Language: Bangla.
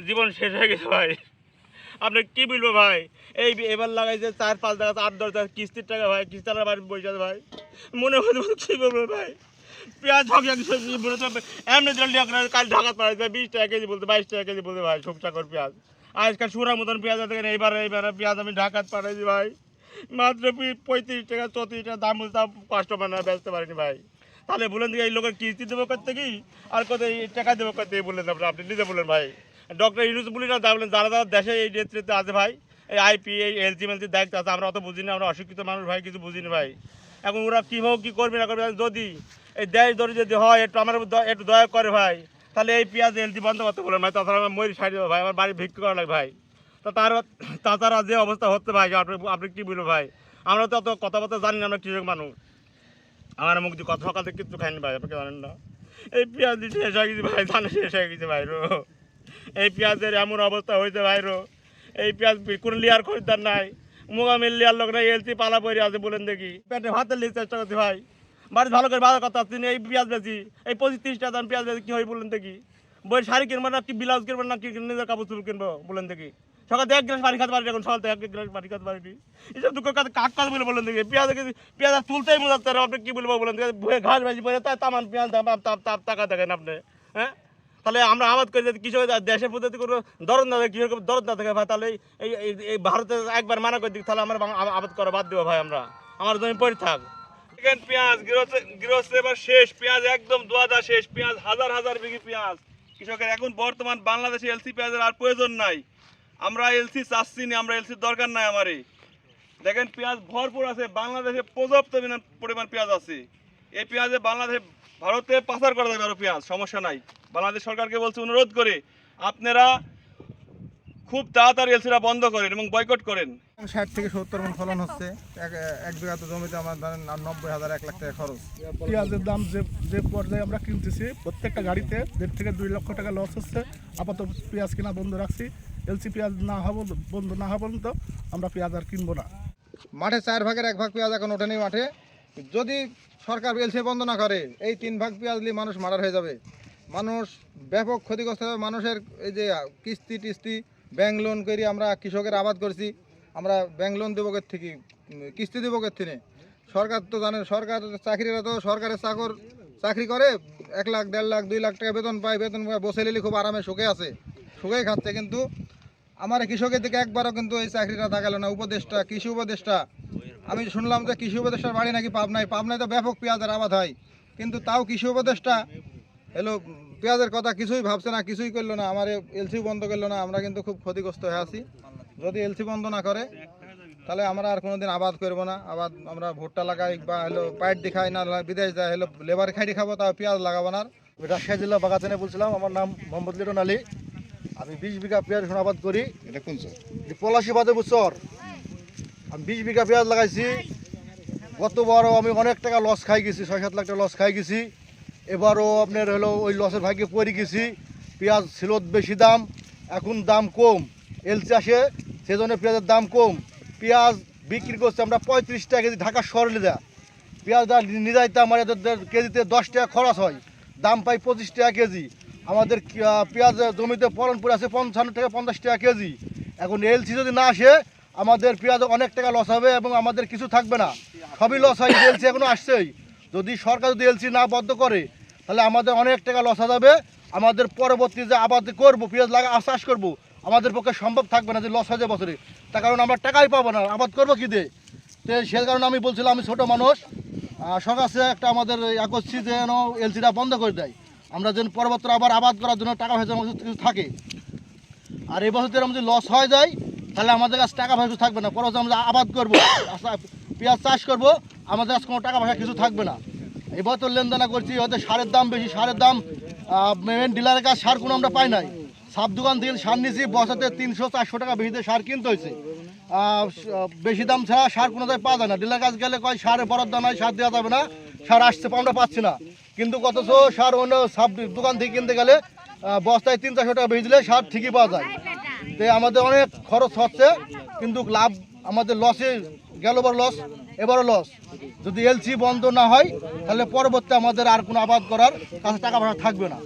জীবন শেষ হয়ে গেছে ভাই। আপনি কি বলবো ভাই, এই এবার লাগাইছে 4-5 টাকা 8-10 টাকা কিস্তির টাকা ভাই, কিস্তার বাড়ি পয়সা ভাই, মনে হয় কি বলবো ভাই। পেঁয়াজ ঠকে বলে তো এমনি জলদি কাল ঢাকা পাড়াইছে 20 টাকা কেজি বলতে 22 টাকা কেজি বলতে ভাই, সবচাকর পেঁয়াজ আজকাল সুরার মতন পেঁয়াজ আছে। এইবার পেঁয়াজ আমি ঢাকাত পাঠাইছি ভাই, মাত্র 35 টাকা 34 টাকা দাম বলতে কাস্টমার না বেচতে পারিনি ভাই। তাহলে বলেন এই লোকের কিস্তি দেবো করতে কি আর কত টাকা দেবো করতে বললেন আপনি নিজে বলেন ভাই। ডক্টর ইউনুস বলি না বলেন, যারা যারা দেশে এই নেতৃত্বে আছে ভাই, এই আইপি এই এলজি মেলজির দায়িত্ব আছে, আমরা অত বুঝি না, আমরা অশিক্ষিত মানুষ ভাই, কিছু বুঝিনি ভাই। এখন ওরা কীভাবে কী করবে না করবে, যদি এই দেশ ধরে যদি হয় একটু আমার একটু দয়া করে ভাই, তাহলে এই পেঁয়াজ এলজি বন্ধ করতে বলেন ভাই, তাছাড়া আমার ময়ূর সাইড দেবো ভাই, আমার বাড়ি ভিক্ষা করা লাগে ভাই। তো তাছাড়া যে অবস্থা হচ্ছে ভাই, আপনি কী বলবো ভাই, আমরা তো অত কথাবার্তা জানি না, আমরা কৃষক মানুষ, আমার মুখ দিয়ে কথা সকালে কিচ্ছু খাইনি ভাই, আপনি জানেন না। এই পেঁয়াজ শেষ হয়ে গেছে ভাই, ধান শেষ হয়ে গেছে ভাই রো, এই পেঁয়াজের এমন অবস্থা হয়েছে ভাই রো, এই পেঁয়াজ কোনো লিয়ার খরিদ্দার নাই, মোকামিল লিয়ার লোক নাই, এলসি পালা পরে আছে বলেন দেখি, পেটে ভাতের লিয়ে চেষ্টা করছি ভাই, বাড়ি ভালো করে বাজার কথা আসছি, এই পেঁয়াজ বেশি এই 25-30 টাকা দাম পেঁয়াজ বেশি কী হয় বলেন দেখি, বই শাড়ি কিনবো না কি ব্লাউজ কিনবো না কি নিজের কাপড় চুল কিনবো বলেন দেখি, সকাল 1 গ্লাস পানি খাতে পারি, এখন সকাল 1 গ্লাস পানি খাতে পারিনি, এইসব দুঃখ কাজ কাক কাজ বলে বলেন দেখি, পেঁয়াজ তুলতেই মনে হচ্ছে আপনি কী বলবো বলেন দেখি, ভয়ে ঘাস ভাজি পরে তাই তামান পেঁয়াজ টাকা দেখেন আপনি। হ্যাঁ, তাহলে আমরা আবাদ করি যদি কৃষক দেশের পদ্ধতি কোনো দরদ না থাকে, কৃষকের দরদ না থাকে ভাই, তাহলে এই ভারতে একবার মানা করে দিক, তাহলে আমরা আবাদ করা বাদ দেবো ভাই, আমরা আমার জমি পড়ে থাক। পেঁয়াজ গৃহস্থ এবার শেষ, পেঁয়াজ একদম দোয়াদা শেষ, পেঁয়াজ হাজার হাজার বিঘি পেঁয়াজ কৃষকের। এখন বর্তমান বাংলাদেশে এলসি পেঁয়াজের আর প্রয়োজন নাই, আমরা এলসি চাচ্ছি না, আমরা এলসির দরকার নাই আমারই। দেখেন পেঁয়াজ ভরপুর আছে, বাংলাদেশে পর্যাপ্ত পরিমাণ পেঁয়াজ আছে, এই পেঁয়াজে বাংলাদেশে ভারতে পাচার করা যাবে আরও পেঁয়াজ, সমস্যা নাই। বাংলাদেশ সরকারকে বলছে অনুরোধ করে আপনারা খুব তাড়াতাড়ি এলসিটা বন্ধ করেন এবং বয়কট করেন। 60 থেকে 70 মণ ফলন হচ্ছে, এক বিঘা জমিতে আমার ধরেন 90,000 1 লাখ টাকা খরচ। পেঁয়াজের দাম যে পর্যায়ে আমরা কিনতেছি, প্রত্যেকটা গাড়িতে 1.5 থেকে 2 লক্ষ টাকা লস হচ্ছে। আপাতত পেঁয়াজ কেনা বন্ধ রাখছি, এলসি পেঁয়াজ বন্ধ না হওয়া পর্যন্ত আমরা পেঁয়াজ আর কিনবো না। মাঠে 4 ভাগের 1 ভাগ পেঁয়াজ এখন ওঠেনি মাঠে, যদি সরকার এলসি বন্ধ না করে এই 3 ভাগ পেঁয়াজ নিয়ে মানুষ মারার হয়ে যাবে, মানুষ ব্যাপক ক্ষতিগ্রস্ত হবে। মানুষের এই যে কিস্তি টিস্তি ব্যাংক লোন করে আমরা কৃষকের আবাদ করছি, আমরা ব্যাংক লোন দেবো থেকে, কিস্তি দেবো থেকে। সরকার তো জানেন, সরকার চাকরিরা তো সরকারের চাকরি করে 1 লাখ 1.5 লাখ 2 লাখ টাকা বেতন পায়, বসে নিলে খুব আরামে সুখে আছে, সুখেই খাচ্ছে। কিন্তু আমার কৃষকের দিকে একবারও কিন্তু এই চাকরিটা দেখালো না। উপদেষ্টা, কৃষি উপদেষ্টা, আমি শুনলাম যে কৃষি উপদেষ্টার বাড়ি নাকি পাবনায় তো ব্যাপক পেঁয়াজের আবাদ হয়, কিন্তু তাও কৃষি উপদেষ্টা এলো পেঁয়াজের কথা কিছুই ভাবছে না, কিছুই করলো না, আমার এলসি বন্ধ করলো না। আমরা কিন্তু খুব ক্ষতিগ্রস্ত হয়ে আছি। যদি এলসি বন্ধ না করে তাহলে আমরা আর কোনোদিন আবাদ করবো না। আবাদ আমরা ভুট্টা লাগাই বা পাইট দেখাই না, বিদেশ যায় লেবার খাইটি খাবো, তাও পেঁয়াজ লাগাবো না। রাজশাহী জেলা বাগাচানে বলছিলাম, আমার নাম মোহাম্মদ লিটন আলী, আমি 20 বিঘা পেঁয়াজ এখন আবাদ করি। এটা কোন পলাশি বাদে বছর আমি 20 বিঘা পেঁয়াজ লাগাইছি। গতবারও আমি অনেক টাকা লস খাই গেছি, 6-7 লাখ টাকা লস খাই গেছি। এবারও আপনার ওই লসের ভাগ্যে পড়ে গেছি। পেঁয়াজ ছিল বেশি দাম, এখন দাম কম, এলসি আসে সেজন্য পেঁয়াজের দাম কম। পেঁয়াজ বিক্রি করছে আমরা 35 টাকা কেজি, ঢাকা শহরে নিয়ে যায় পেঁয়াজটা নিয়ে যাইতে আমার এদের কেজিতে 10 টাকা খরচ হয়, দাম পাই 25 টাকা কেজি। আমাদের পেঁয়াজ জমিতে ফলন পড়ে আছে 55 থেকে 50 টাকা কেজি। এখন এলসি যদি না আসে আমাদের পেঁয়াজ অনেক টাকা লস হবে এবং আমাদের কিছু থাকবে না, সবই লস হয়। এলসি এখনও আসছেই, যদি সরকার যদি এলসি না বদ্ধ করে তাহলে আমাদের অনেক টাকা লস হয়ে যাবে। আমাদের পরবর্তী যে আবাদ করবো, পেঁয়াজ চাষ করবো, আমাদের পক্ষে সম্ভব থাকবে না, যে লস হয়ে যায় বছরে, তার কারণ আমরা টাকাই পাবো না, আবাদ করবো কী দিয়ে। তো সে কারণে আমি বলছিলাম, আমি ছোটো মানুষ, সকাশে একটা আমাদের করছি যেন এলসিটা বন্ধ করে দেয়, আমরা যেন পরবর্তী আবার আবাদ করার জন্য টাকা পয়সা আমাদের কিছু থাকে। আর এই বছর যদি লস হয়ে যায় তাহলে আমাদের কাছে টাকা পয়সা থাকবে না, পরবর্তী আমরা আবাদ করবো, পেঁয়াজ চাষ করবো, আমাদের কাছে কোনো টাকা পয়সা কিছু থাকবে না। এবার তো লেনদেনা করছি, হয়তো সারের দাম বেশি, সারের দাম মেন ডিলারের কাছে সার কোনো আমরা পাই নাই। সাব দোকান থেকে সার নিয়েছি, বছরে 300-400 টাকা বেশিতে সার কিনতে হয়েছে। বেশি দাম ছাড়া সার কোনো জায়গায় পাওয়া যায় না। ডিলার কাছে গেলে কয় সারের বরাদ্দ নয়, সার দেওয়া যাবে না, সার আসছে আমরা পাচ্ছি না। কিন্তু অথচ সার অন্য সাব দোকান থেকে কিনতে গেলে বস্তায় 300-400 টাকা বেশি দিলে সার ঠিকই পাওয়া যায়। তো আমাদের অনেক খরচ হচ্ছে, কিন্তু লাভ আমাদের লসে গেলবার লস, এবারও লস। যদি এলসি বন্ধ না হয় তাহলে পরবর্তী আমাদের আর কোনো আবাদ করার কাছে টাকা পয়সা থাকবে না।